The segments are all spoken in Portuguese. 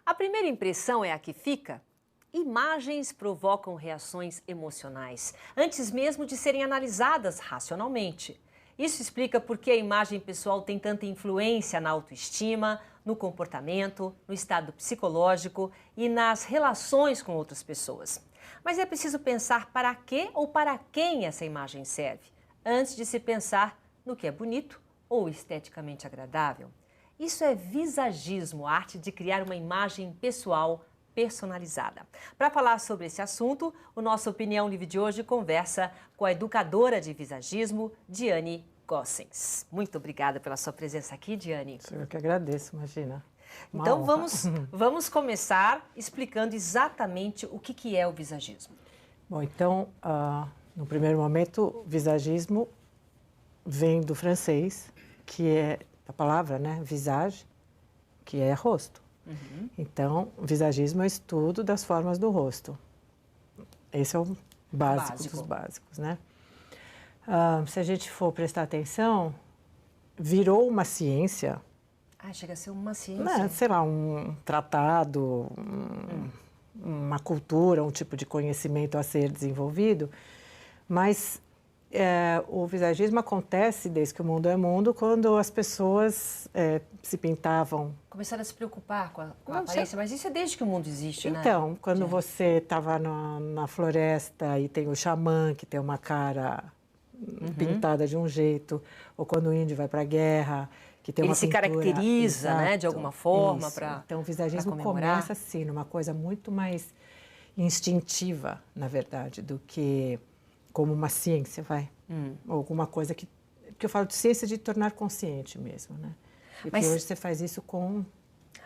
A primeira impressão é a que fica. Imagens provocam reações emocionais, antes mesmo de serem analisadas racionalmente. Isso explica por que a imagem pessoal tem tanta influência na autoestima, no comportamento, no estado psicológico e nas relações com outras pessoas. Mas é preciso pensar para que ou para quem essa imagem serve, antes de se pensar no que é bonito ou esteticamente agradável. Isso é visagismo, a arte de criar uma imagem pessoal personalizada. Para falar sobre esse assunto, o nosso Opinião Livre de hoje conversa com a educadora de visagismo, Diane Gossens. Muito obrigada pela sua presença aqui, Diane. Eu que agradeço, imagina. Então vamos começar explicando exatamente o que é o visagismo. Bom, então, no primeiro momento, visagismo vem do francês, que é a palavra, né, visage, que é rosto. Uhum. Então, visagismo é o estudo das formas do rosto. Esse é o básico dos básicos, né? Se a gente for prestar atenção, virou uma ciência. Chega a ser uma ciência? Né, sei lá, um tratado, uma cultura, um tipo de conhecimento a ser desenvolvido, mas o visagismo acontece desde que o mundo é mundo, quando as pessoas se pintavam. Começaram a se preocupar com a aparência, mas isso é desde que o mundo existe, né? Então, quando você estava na floresta e tem o xamã, que tem uma cara pintada de um jeito, ou quando o índio vai para a guerra, que tem uma pintura. Ele se caracteriza, exato, né, de alguma forma para Então, o visagismo começa assim, numa coisa muito mais instintiva, na verdade, do que como uma ciência, vai. Ou alguma coisa que... Porque eu falo de ciência de tornar consciente mesmo, né? E que hoje você faz isso com...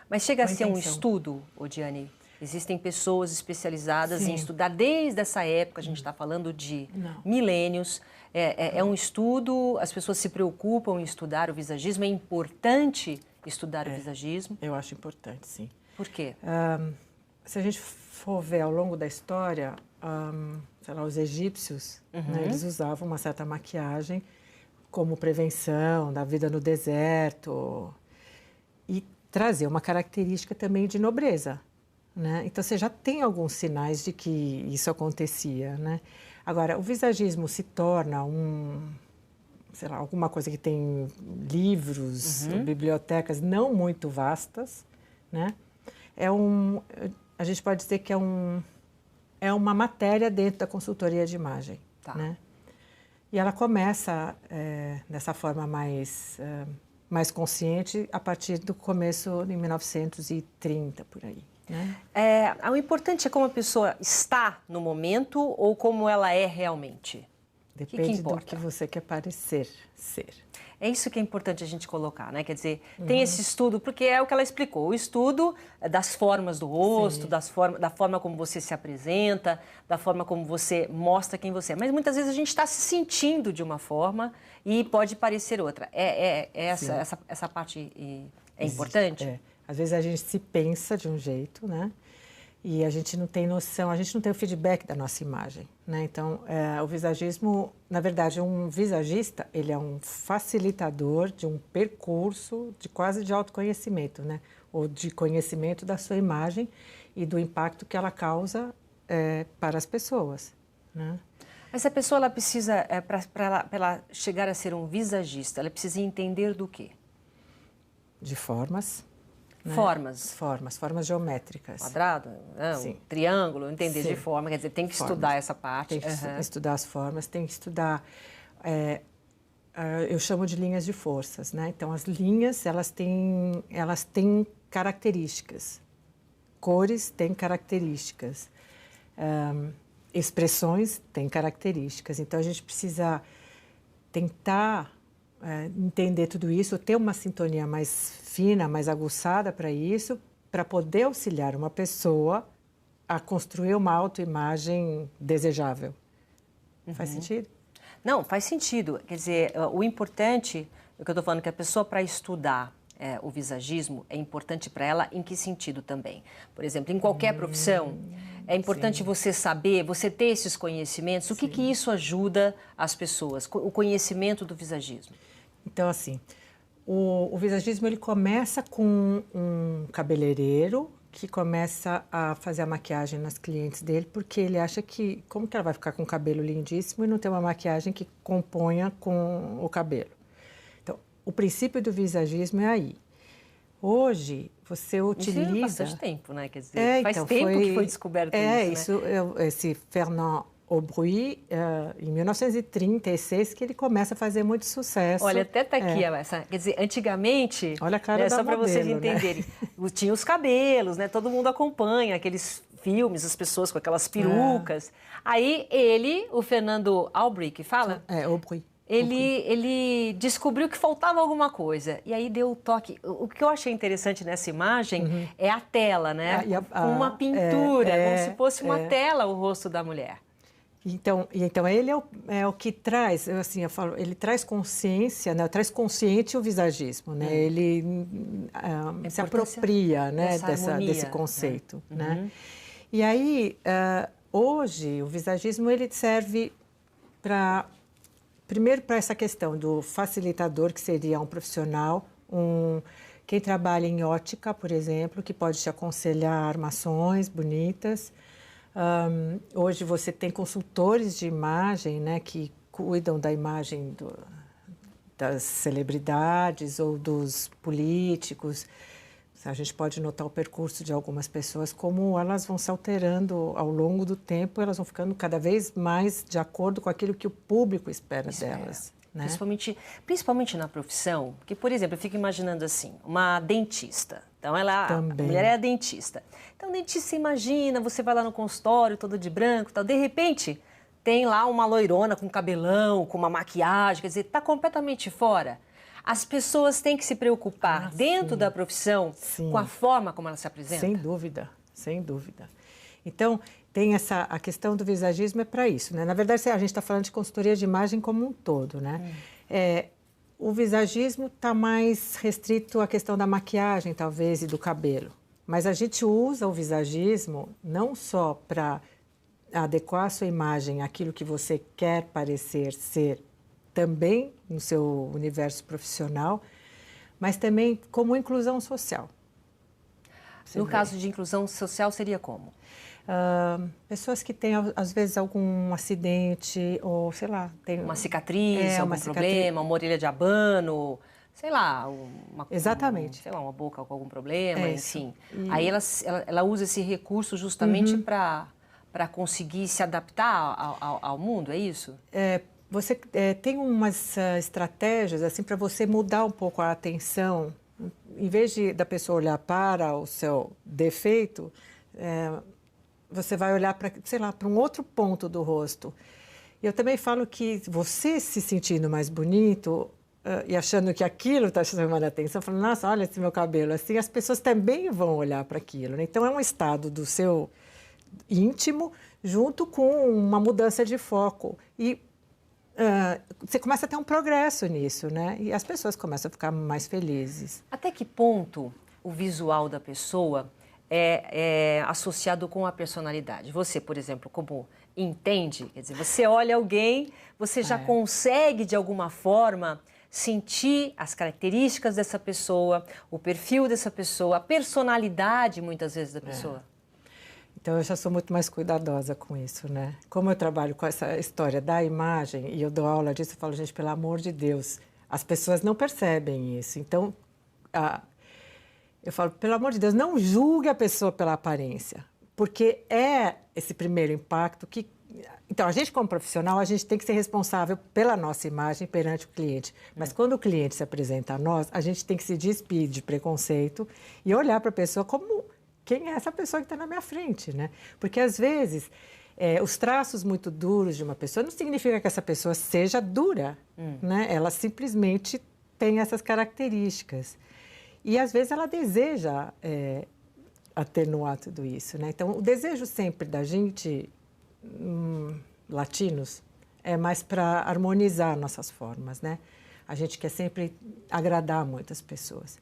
Mas chega a ser um estudo, Diane? Existem pessoas especializadas em estudar desde essa época, a gente está falando de milênios. É um estudo, as pessoas se preocupam em estudar o visagismo, é importante estudar o visagismo? Eu acho importante, sim. Por quê? Se a gente for ver ao longo da história, sei lá, os egípcios, né, eles usavam uma certa maquiagem como prevenção da vida no deserto e trazer uma característica também de nobreza, né? Então, você já tem alguns sinais de que isso acontecia, né? Agora, o visagismo se torna sei lá, alguma coisa que tem livros, bibliotecas não muito vastas, né? A gente pode dizer que é uma matéria dentro da consultoria de imagem, né? E ela começa dessa forma mais consciente a partir do começo de 1930, por aí. Né? O importante é como a pessoa está no momento ou como ela é realmente? Depende do que você quer parecer ser. É isso que é importante a gente colocar, né? Quer dizer, tem esse estudo, porque é o que ela explicou, o estudo das formas do rosto, da forma como você se apresenta, da forma como você mostra quem você é. Mas muitas vezes a gente está se sentindo de uma forma e pode parecer outra. Essa parte é importante? Às vezes a gente se pensa de um jeito, né? E a gente não tem noção, a gente não tem o feedback da nossa imagem, né? Então, o visagismo, na verdade, um visagista, ele é um facilitador de um percurso quase de autoconhecimento, né? Ou de conhecimento da sua imagem e do impacto que ela causa para as pessoas, né? Mas a pessoa, ela precisa, para ela chegar a ser um visagista, ela precisa entender do quê? De formas. Né? Formas geométricas. Quadrado, triângulo, entender de forma, quer dizer, tem que estudar essa parte. Tem que estudar as formas, tem que estudar, eu chamo de linhas de forças, né? Então, as linhas, elas têm características, cores têm características, expressões têm características, então a gente precisa tentar entender tudo isso, ter uma sintonia mais fina, mais aguçada para isso, para poder auxiliar uma pessoa a construir uma autoimagem desejável. Faz sentido? Não, faz sentido. Quer dizer, o importante, o que eu estou falando, é que a pessoa, para estudar o visagismo, é importante para ela em que sentido também? Por exemplo, em qualquer profissão, é importante você saber, você ter esses conhecimentos. O que isso ajuda as pessoas, o conhecimento do visagismo? Então, assim, o visagismo ele começa com um cabeleireiro que começa a fazer a maquiagem nas clientes dele, porque ele acha que, como que ela vai ficar com o cabelo lindíssimo e não ter uma maquiagem que componha com o cabelo? Então, o princípio do visagismo é aí. Hoje, você utiliza... Isso bastante tempo, né? Quer dizer, faz então, tempo que foi descoberto isso, né? Esse Fernand Aubry, em 1936, que ele começa a fazer muito sucesso. Olha, até tá aqui, quer dizer, antigamente, olha a cara da só para vocês modelo, entenderem, né? Tinha os cabelos, né? Todo mundo acompanha aqueles filmes, as pessoas com aquelas perucas. Aí ele, o Fernando Aubry, que fala? Aubry. Ele descobriu que faltava alguma coisa. E aí deu o toque. O que eu achei interessante nessa imagem é a tela, né? Com uma pintura, como se fosse uma tela o rosto da mulher. Então ele é o que traz, assim, eu falo, ele traz consciência, né? Traz consciente o visagismo, né? Ele se apropria, né? Desse conceito, né? E aí, hoje, o visagismo ele serve primeiro para essa questão do facilitador, que seria um profissional, quem trabalha em ótica, por exemplo, que pode te aconselhar armações bonitas. Hoje você tem consultores de imagem, né, que cuidam da imagem das celebridades ou dos políticos. A gente pode notar o percurso de algumas pessoas, como elas vão se alterando ao longo do tempo, elas vão ficando cada vez mais de acordo com aquilo que o público espera delas. Né? Principalmente na profissão, que, por exemplo, eu fico imaginando assim, uma dentista. Então, a mulher é a dentista. Então, dentista, imagina, você vai lá no consultório, todo de branco, tal, de repente, tem lá uma loirona com cabelão, com uma maquiagem, quer dizer, está completamente fora. As pessoas têm que se preocupar dentro da profissão com a forma como ela se apresenta? Sem dúvida, sem dúvida. Então, tem a questão do visagismo é para isso, né? Na verdade, a gente está falando de consultoria de imagem como um todo, né? O visagismo está mais restrito à questão da maquiagem, talvez, e do cabelo. Mas a gente usa o visagismo não só para adequar a sua imagem àquilo que você quer parecer ser também no seu universo profissional, mas também como inclusão social. No caso de inclusão social, seria como? Pessoas que têm, às vezes, algum acidente ou, sei lá... Tem uma cicatriz, algum problema, uma orelha de abano, sei lá... Exatamente. Sei lá, uma boca com algum problema, enfim. Aí ela usa esse recurso justamente para conseguir se adaptar ao mundo, é isso? Você tem umas estratégias assim para você mudar um pouco a atenção. Em vez da pessoa olhar para o seu defeito, você vai olhar para, sei lá, para um outro ponto do rosto. E eu também falo que você se sentindo mais bonito e achando que aquilo está chamando a atenção, falando, nossa, olha esse meu cabelo, assim, as pessoas também vão olhar para aquilo, né? Então, é um estado do seu íntimo junto com uma mudança de foco. E você começa a ter um progresso nisso, né? E as pessoas começam a ficar mais felizes. Até que ponto o visual da pessoa é associado com a personalidade? Você, por exemplo, como entende, quer dizer, você olha alguém, você já consegue, de alguma forma, sentir as características dessa pessoa, o perfil dessa pessoa, a personalidade, muitas vezes, da pessoa? Então, eu já sou muito mais cuidadosa com isso, né? Como eu trabalho com essa história da imagem e eu dou aula disso, eu falo, gente, pelo amor de Deus, as pessoas não percebem isso. Então, eu falo, pelo amor de Deus, não julgue a pessoa pela aparência, porque é esse primeiro impacto que... Então, a gente como profissional, a gente tem que ser responsável pela nossa imagem perante o cliente. Mas quando o cliente se apresenta a nós, a gente tem que se despir de preconceito e olhar para a pessoa como... Quem é essa pessoa que está na minha frente, né? Porque, às vezes, os traços muito duros de uma pessoa não significa que essa pessoa seja dura, né? Ela simplesmente tem essas características. E, às vezes, ela deseja atenuar tudo isso, né? Então, o desejo sempre da gente, latinos, é mais para harmonizar nossas formas, né? A gente quer sempre agradar muitas pessoas.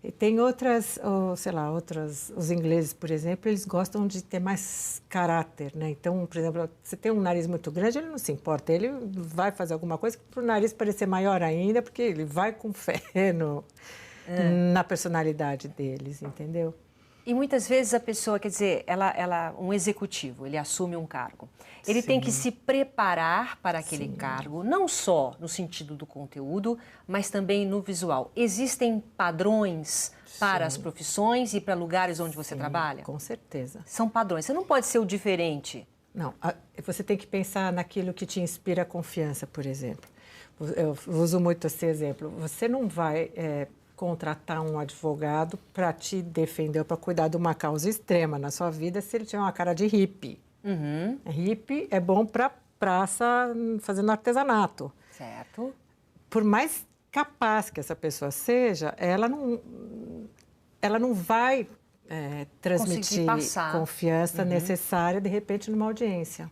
E tem outras, sei lá, os ingleses, por exemplo, eles gostam de ter mais caráter, né? Então, por exemplo, você tem um nariz muito grande, ele não se importa, ele vai fazer alguma coisa para o nariz parecer maior ainda, porque ele vai com fé na personalidade deles, entendeu? E muitas vezes a pessoa, quer dizer, um executivo, ele assume um cargo. Ele tem que se preparar para aquele cargo, não só no sentido do conteúdo, mas também no visual. Existem padrões para as profissões e para lugares onde você trabalha? Com certeza. São padrões. Você não pode ser o diferente. Não, você tem que pensar naquilo que te inspira confiança, por exemplo. Eu uso muito esse exemplo. Você não vai contratar um advogado para te defender ou para cuidar de uma causa extrema na sua vida se ele tiver uma cara de hippie. Uhum. Hippie é bom para praça fazendo artesanato. Certo. Por mais capaz que essa pessoa seja, ela não vai transmitir confiança necessária, de repente, numa audiência.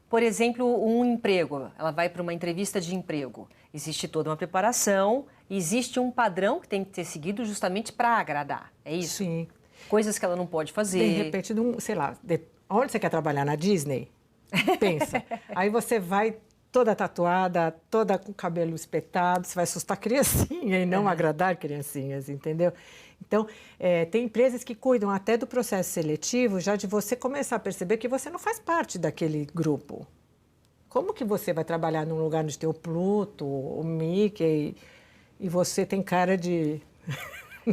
Por exemplo, um emprego, ela vai para uma entrevista de emprego. Existe toda uma preparação, existe um padrão que tem que ser seguido justamente para agradar, é isso? Sim. Coisas que ela não pode fazer. De repente, sei lá, onde você quer trabalhar? Na Disney? Pensa. Aí você vai toda tatuada, toda com o cabelo espetado, você vai assustar criancinha e não agradar criancinhas, entendeu? Então, tem empresas que cuidam até do processo seletivo, já de você começar a perceber que você não faz parte daquele grupo. Como que você vai trabalhar num lugar onde tem o Pluto, o Mickey, e você tem cara de...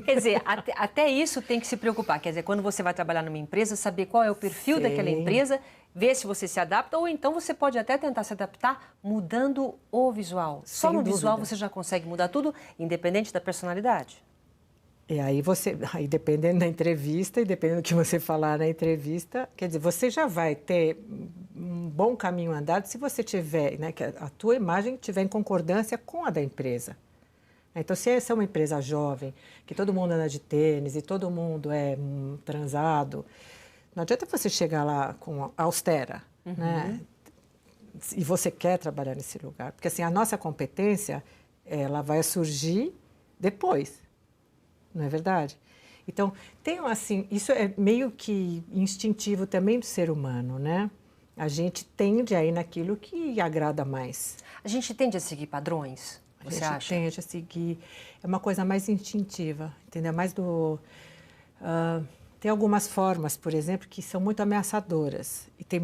Quer dizer, até isso tem que se preocupar. Quer dizer, quando você vai trabalhar numa empresa, saber qual é o perfil daquela empresa, ver se você se adapta, ou então você pode até tentar se adaptar mudando o visual. Só no visual você já consegue mudar tudo, independente da personalidade. E aí dependendo da entrevista e dependendo do que você falar na entrevista, quer dizer, você já vai ter um bom caminho andado se você tiver, né, que a tua imagem estiver em concordância com a da empresa. Então, se essa é uma empresa jovem, que todo mundo anda de tênis e todo mundo é transado, não adianta você chegar lá com austera, né? E você quer trabalhar nesse lugar. Porque, assim, a nossa competência, ela vai surgir depois. Não é verdade? Então, assim, isso é meio que instintivo também do ser humano, né? A gente tende a ir naquilo que agrada mais. A gente tende a seguir padrões, você acha? A gente tende a seguir. É uma coisa mais instintiva, entendeu? Mais do... tem algumas formas, por exemplo, que são muito ameaçadoras. E tem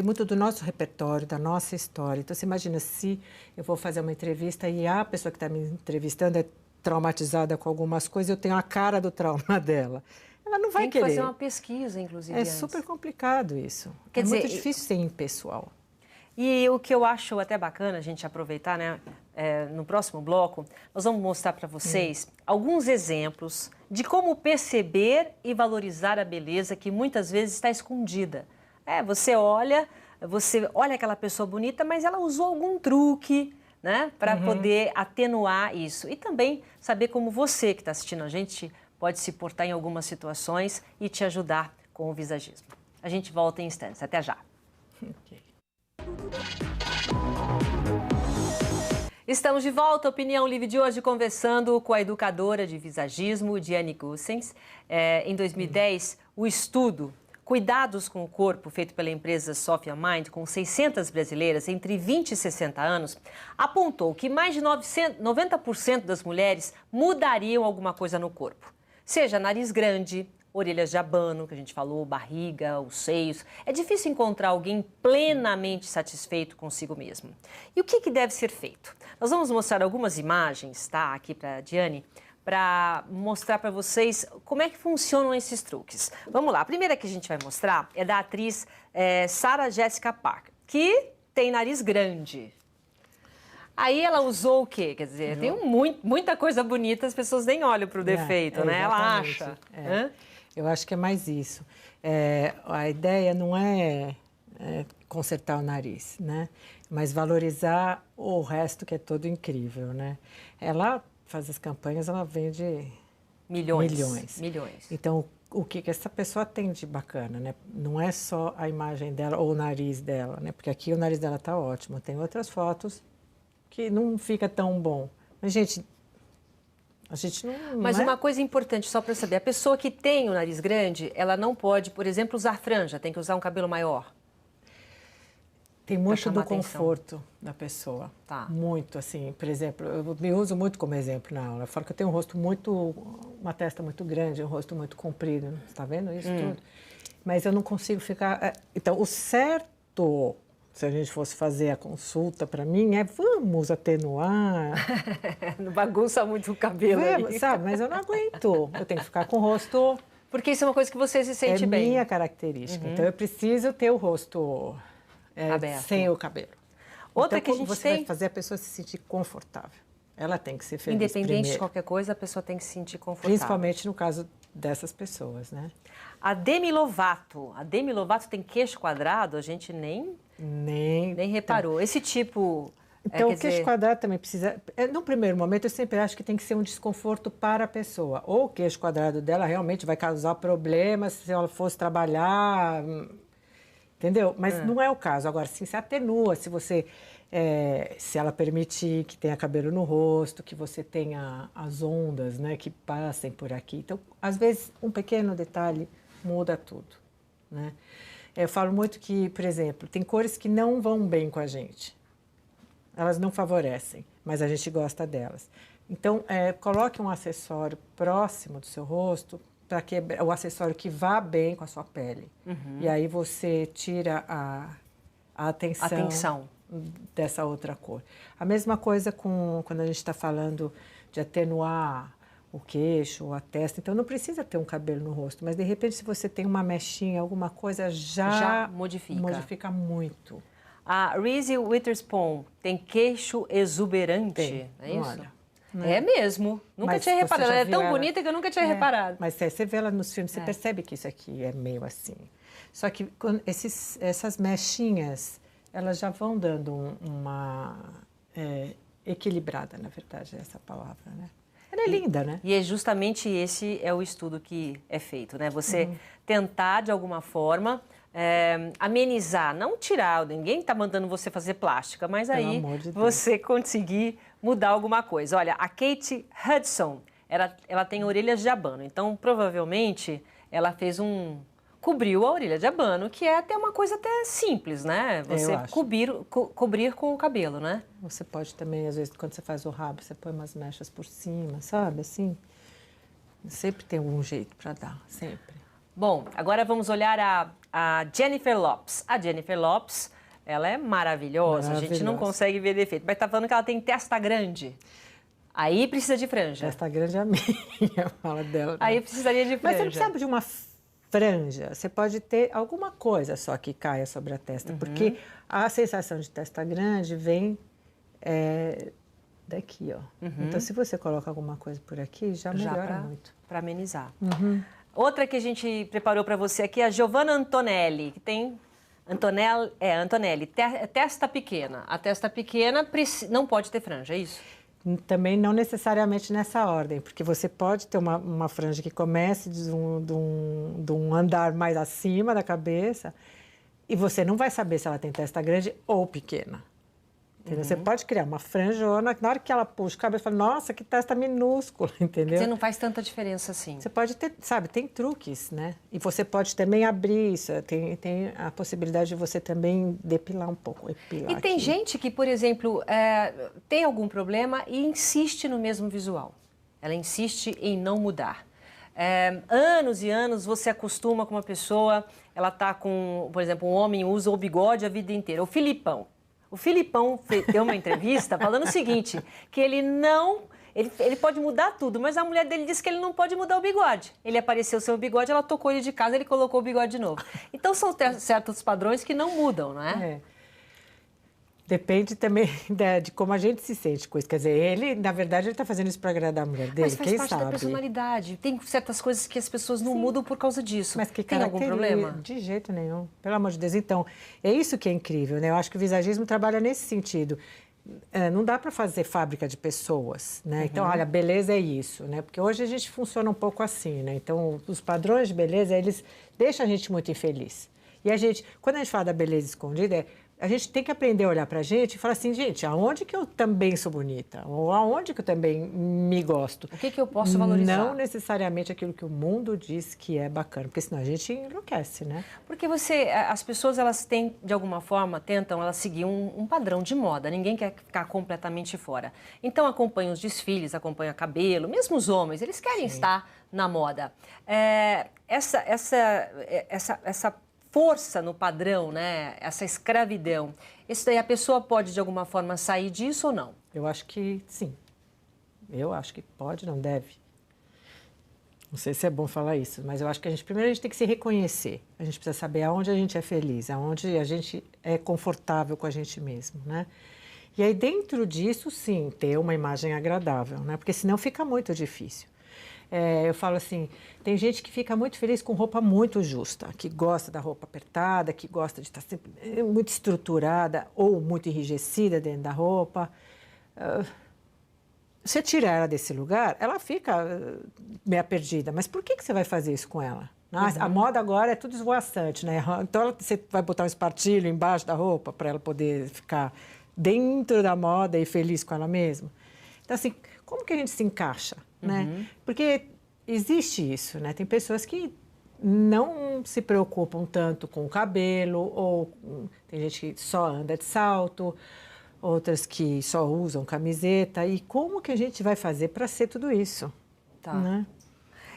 muito do nosso repertório, da nossa história. Então, você imagina se eu vou fazer uma entrevista e a pessoa que está me entrevistando é traumatizada com algumas coisas, eu tenho a cara do trauma dela. Ela não vai querer. Tem que fazer uma pesquisa, inclusive. É super complicado isso. Quer dizer, muito difícil ser impessoal. E o que eu acho até bacana a gente aproveitar, né? No próximo bloco, nós vamos mostrar para vocês alguns exemplos de como perceber e valorizar a beleza que muitas vezes está escondida. Você olha aquela pessoa bonita, mas ela usou algum truque, né, para poder atenuar isso. E também saber como você que está assistindo a gente pode se portar em algumas situações e te ajudar com o visagismo. A gente volta em instantes. Até já. Okay. Estamos de volta, Opinião Livre de hoje, conversando com a educadora de visagismo, Diane Goossens. Em 2010, o estudo Cuidados com o Corpo, feito pela empresa Sophia Mind, com 600 brasileiras entre 20 e 60 anos, apontou que mais de 90% das mulheres mudariam alguma coisa no corpo. Seja nariz grande, orelhas de abano, que a gente falou, barriga, os seios. É difícil encontrar alguém plenamente satisfeito consigo mesmo. E o que deve ser feito? Nós vamos mostrar algumas imagens, tá, aqui para a Diane, para mostrar para vocês como é que funcionam esses truques. Vamos lá, a primeira que a gente vai mostrar é da atriz Sarah Jessica Parker, que tem nariz grande. Aí ela usou o quê? Quer dizer, tem muita coisa bonita, as pessoas nem olham para o defeito, né? Ela acha. Eu acho que é mais isso. A ideia não é consertar o nariz, né? Mas valorizar o resto que é todo incrível, né? Ela faz as campanhas, ela vende milhões. Então, o que essa pessoa tem de bacana, né? Não é só a imagem dela ou o nariz dela, né? Porque aqui o nariz dela tá ótimo. Tem outras fotos que não fica tão bom. Mas, gente, A gente não... Mas não é? uma coisa importante, só para saber, a pessoa que tem o nariz grande, ela não pode, por exemplo, usar franja, tem que usar um cabelo maior. Tem muito do chamar atenção. conforto da pessoa. Tá. Muito, assim, por exemplo, eu me uso muito como exemplo na aula. Eu falo que eu tenho um rosto muito, uma testa muito grande, um rosto muito comprido. Você está vendo isso tudo? Mas eu não consigo ficar... Então, o certo, se a gente fosse fazer a consulta para mim, é vamos atenuar. Não bagunça muito o cabelo aí. Sabe? Mas eu não aguento. Eu tenho que ficar com o rosto... Porque isso é uma coisa que você se sente bem. É minha característica. Então, eu preciso ter o rosto aberto. sem o cabelo. Outra então, que a gente você tem... vai fazer a pessoa se sentir confortável. Ela tem que ser feliz Independente primeiro. de qualquer coisa, a pessoa tem que se sentir confortável. Principalmente no caso dessas pessoas, né? A Demi Lovato. A Demi Lovato tem queixo quadrado, a gente nem reparou. Esse tipo... Então, quer o queixo dizer... quadrado também precisa... No primeiro momento, eu sempre acho que tem que ser um desconforto para a pessoa. Ou o queixo quadrado dela realmente vai causar problemas se ela fosse trabalhar... Entendeu? Mas não é o caso. Agora, sim, se atenua, se você... se ela permitir que tenha cabelo no rosto, que você tenha as ondas, né, que passem por aqui. Então, às vezes, um pequeno detalhe muda tudo, né? Eu falo muito que, por exemplo, tem cores que não vão bem com a gente. Elas não favorecem, mas a gente gosta delas. Então, coloque um acessório próximo do seu rosto, para que o acessório que vá bem com a sua pele. E aí você tira a atenção dessa outra cor. A mesma coisa quando a gente está falando de atenuar o queixo ou a testa. Então, não precisa ter um cabelo no rosto, mas, de repente, se você tem uma mechinha, alguma coisa, já modifica muito. A Reese Witherspoon tem queixo exuberante, é isso? Olha. É mesmo. Nunca tinha reparado. Ela é tão bonita que eu nunca tinha reparado. Mas você vê ela nos filmes, você percebe que isso aqui é meio assim. Só que essas mechinhas, elas já vão dando uma equilibrada, na verdade, essa palavra, né? Ela é linda, né? E é justamente esse é o estudo que é feito, né? Você tentar, de alguma forma, amenizar, não tirar, ninguém está mandando você fazer plástica, mas aí você conseguir mudar alguma coisa. Olha, a Kate Hudson, ela tem orelhas de abano, então provavelmente ela fez cobriu a orelha de abano, que é até uma coisa até simples, né? Você cobrir com o cabelo, né? Você pode também, às vezes, quando você faz o rabo, você põe umas mechas por cima, sabe? Assim, sempre tem algum jeito para dar, sempre. Bom, agora vamos olhar a Jennifer Lopez. A Jennifer Lopez, ela é maravilhosa, a gente não consegue ver defeito, mas tá falando que ela tem testa grande. Aí precisa de franja. Testa grande é a minha, fala dela. Aí precisaria de franja. Mas você não precisa de uma franja, você pode ter alguma coisa só que caia sobre a testa, porque a sensação de testa grande vem daqui, ó. Então, se você coloca alguma coisa por aqui, já melhora muito. Para amenizar. Outra que a gente preparou para você aqui é a Giovanna Antonelli, que tem Antonelli, testa pequena. A testa pequena não pode ter franja, é isso? Também não necessariamente nessa ordem, porque você pode ter uma franja que comece de um andar mais acima da cabeça e você não vai saber se ela tem testa grande ou pequena. Entendeu? Você pode criar uma franjona, na hora que ela puxa o cabelo, você fala, nossa, que testa minúscula, entendeu? Você não faz tanta diferença assim. Você pode ter, sabe, tem truques, né? E você pode também abrir isso, tem a possibilidade de você também depilar um pouco, epilar. E tem gente que, por exemplo, tem algum problema e insiste no mesmo visual. Ela insiste em não mudar. Anos e anos você acostuma com uma pessoa, ela tá com, por exemplo, um homem usa o bigode a vida inteira. O Filipão deu uma entrevista falando o seguinte, que ele pode mudar tudo, mas a mulher dele disse que ele não pode mudar o bigode. Ele apareceu sem o bigode, ela tocou ele de casa, ele colocou o bigode de novo. Então são certos padrões que não mudam, não é? Depende também de como a gente se sente com isso. Quer dizer, ele, na verdade, ele está fazendo isso para agradar a mulher dele, mas faz quem parte sabe? da personalidade. Tem certas coisas que as pessoas não mudam por causa disso. Mas que tem algum problema? De jeito nenhum, pelo amor de Deus. Então, é isso que é incrível, né? Eu acho que o visagismo trabalha nesse sentido. Não dá para fazer fábrica de pessoas, né? Então, olha, beleza é isso, né? Porque hoje a gente funciona um pouco assim, né? Então, os padrões de beleza, eles deixam a gente muito infeliz. E quando a gente fala da beleza escondida, a gente tem que aprender a olhar para a gente e falar assim, gente, aonde que eu também sou bonita? Ou aonde que eu também me gosto? O que eu posso valorizar? Não necessariamente aquilo que o mundo diz que é bacana, porque senão a gente enlouquece, né? Porque as pessoas, elas têm, de alguma forma, tentam elas seguir um padrão de moda. Ninguém quer ficar completamente fora. Então, acompanham os desfiles, acompanham cabelo, mesmo os homens, eles querem estar na moda. Essa força no padrão, né? Essa escravidão, isso daí a pessoa pode, de alguma forma, sair disso ou não? Eu acho que sim. Eu acho que pode, não deve. Não sei se é bom falar isso, mas eu acho que primeiro a gente tem que se reconhecer. A gente precisa saber aonde a gente é feliz, aonde a gente é confortável com a gente mesmo, né? E aí, dentro disso, sim, ter uma imagem agradável, né? Porque senão fica muito difícil. Eu falo assim, tem gente que fica muito feliz com roupa muito justa, que gosta da roupa apertada, que gosta de estar sempre muito estruturada ou muito enrijecida dentro da roupa. Você tira ela desse lugar, ela fica meio perdida. Mas por que você vai fazer isso com ela? A moda agora é tudo esvoaçante, né? Então você vai botar um espartilho embaixo da roupa para ela poder ficar dentro da moda e feliz com ela mesma. Então, assim, como que a gente se encaixa, né? Porque existe isso, né? Tem pessoas que não se preocupam tanto com o cabelo, ou tem gente que só anda de salto, outras que só usam camiseta. E como que a gente vai fazer para ser tudo isso? Tá. Né?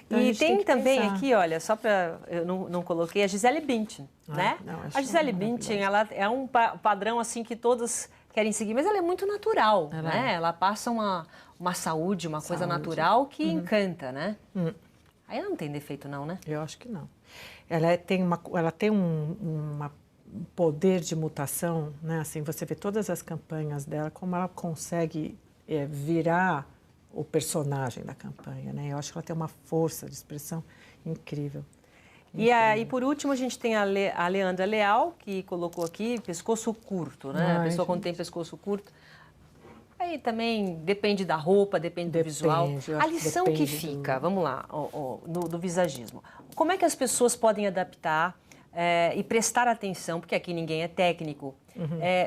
Então, e tem também pensar. aqui, olha, só para... Eu não coloquei a Gisele Bündchen, né? Não, a Gisele Bündchen, ela é um padrão assim que todos querem seguir, mas ela é muito natural, né? Ela passa uma saúde, uma coisa natural que encanta, né? Aí ela não tem defeito não, né? Eu acho que não. Ela tem um poder de mutação, né? Assim, você vê todas as campanhas dela, como ela consegue virar o personagem da campanha, né? Eu acho que ela tem uma força de expressão incrível. E por último, a gente tem a Leandra Leal, que colocou aqui pescoço curto, né? A pessoa quando tem pescoço curto. Aí também depende da roupa, depende do visual. A lição que fica, vamos lá, do visagismo. Como é que as pessoas podem adaptar e prestar atenção, porque aqui ninguém é técnico,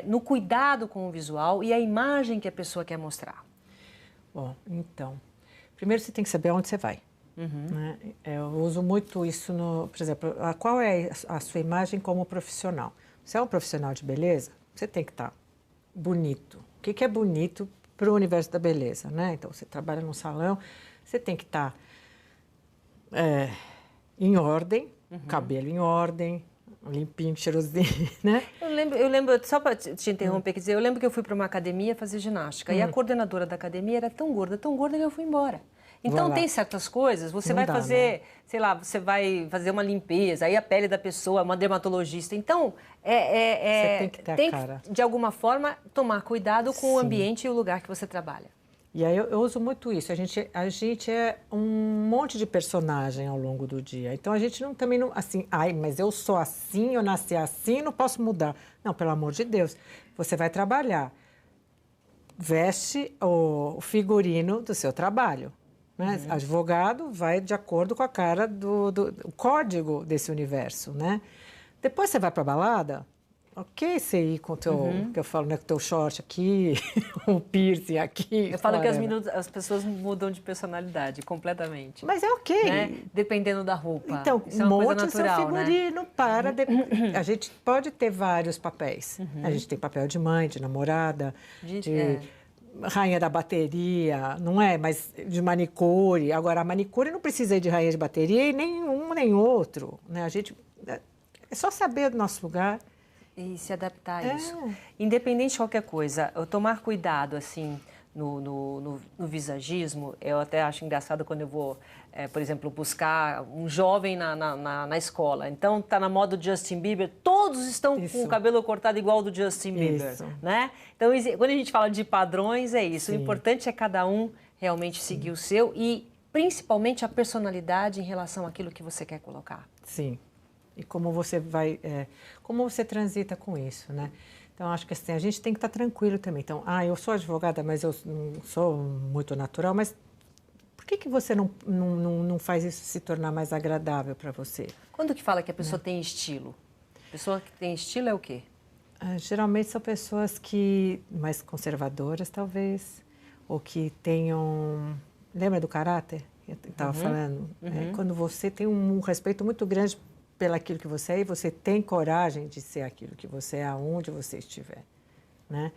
no cuidado com o visual e a imagem que a pessoa quer mostrar? Bom, então, primeiro você tem que saber onde você vai. Né? Eu uso muito isso, por exemplo, qual é a sua imagem como profissional? Você é um profissional de beleza? Você tem que estar bonito. O que é bonito para o universo da beleza, né? Então, você trabalha num salão, você tem que estar em ordem, cabelo em ordem, limpinho, cheirosinho, né? Eu lembro, só para te interromper, quer dizer, eu lembro que eu fui para uma academia fazer ginástica e a coordenadora da academia era tão gorda que eu fui embora. Então, tem certas coisas, você vai fazer, sei lá, você vai fazer uma limpeza, aí a pele da pessoa, uma dermatologista. Então, você tem que ter a cara. De alguma forma, tomar cuidado com o ambiente e o lugar que você trabalha. E aí eu uso muito isso. A gente é um monte de personagem ao longo do dia. Então, a gente também não, assim, mas eu sou assim, eu nasci assim, não posso mudar. Não, pelo amor de Deus. Você vai trabalhar. Veste o figurino do seu trabalho. Né? Advogado vai de acordo com a cara do código desse universo, né? Depois você vai para a balada, ok, você ir com o teu, que eu falo, né, com o teu short aqui, o piercing aqui. Eu falo que as pessoas mudam de personalidade completamente. Mas é ok. Né? Dependendo da roupa. Então, isso é uma coisa natural, seu figurino, né? A gente pode ter vários papéis. A gente tem papel de mãe, de namorada, de rainha da bateria, não é? Mas de manicure. Agora, a manicure não precisa ir de rainha de bateria e nem um nem outro. Né? A gente, é só saber do nosso lugar. E se adaptar a isso. Independente de qualquer coisa, eu tomar cuidado, assim, no visagismo, eu até acho engraçado quando eu vou, por exemplo, buscar um jovem na escola. Então, está na moda do Justin Bieber, todos estão com o cabelo cortado igual ao do Justin Bieber, né? Então, quando a gente fala de padrões, é isso. Sim. O importante é cada um realmente seguir o seu e, principalmente, a personalidade em relação àquilo que você quer colocar. Sim. E como você como você transita com isso, né? Então, acho que assim, a gente tem que estar tranquilo também. Então, eu sou advogada, mas eu não sou muito natural, mas por que você não faz isso se tornar mais agradável para você? Quando que fala que a pessoa tem estilo? A pessoa que tem estilo é o quê? Geralmente são pessoas que mais conservadoras, talvez, ou que tenham... Lembra do caráter? Eu estava falando. Quando você tem um respeito muito grande pelaquilo que você é e você tem coragem de ser aquilo que você é, aonde você estiver, né?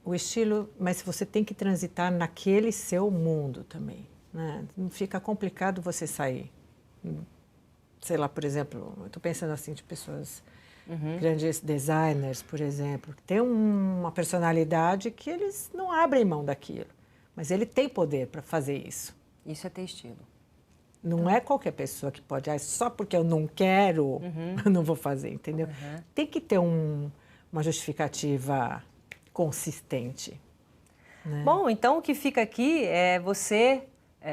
O estilo, mas você tem que transitar naquele seu mundo também, né? Não fica complicado você sair. Sei lá, por exemplo, eu estou pensando assim de pessoas, grandes designers, por exemplo, que têm uma personalidade que eles não abrem mão daquilo, mas ele tem poder para fazer isso. Isso é ter estilo. Não é qualquer pessoa que pode, só porque eu não quero, eu não vou fazer, entendeu? Tem que ter uma justificativa consistente, né? Bom, então o que fica aqui é você,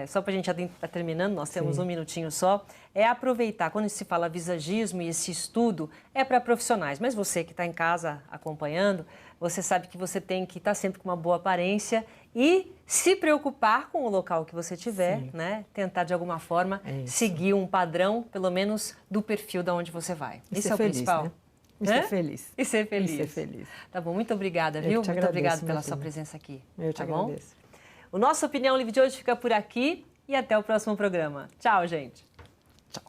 só para a gente já estar terminando, nós temos um minutinho só, é aproveitar, quando se fala visagismo e esse estudo, é para profissionais, mas você que está em casa acompanhando, você sabe que você tem que estar sempre com uma boa aparência e se preocupar com o local que você tiver, né? Tentar de alguma forma seguir um padrão, pelo menos do perfil de onde você vai. E Esse ser é o feliz, principal. né? E ser feliz. E ser feliz. E ser feliz. Tá bom, muito obrigada, viu? Muito obrigada pela sua presença aqui. Eu te agradeço. O nosso Opinião Livre de hoje fica por aqui e até o próximo programa. Tchau, gente. Tchau.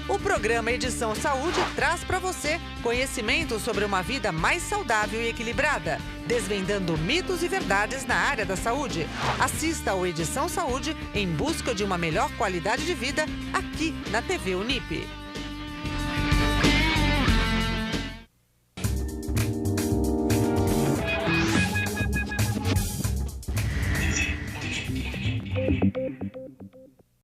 O programa Edição Saúde traz para você conhecimento sobre uma vida mais saudável e equilibrada, desvendando mitos e verdades na área da saúde. Assista ao Edição Saúde em busca de uma melhor qualidade de vida aqui na TV Unip.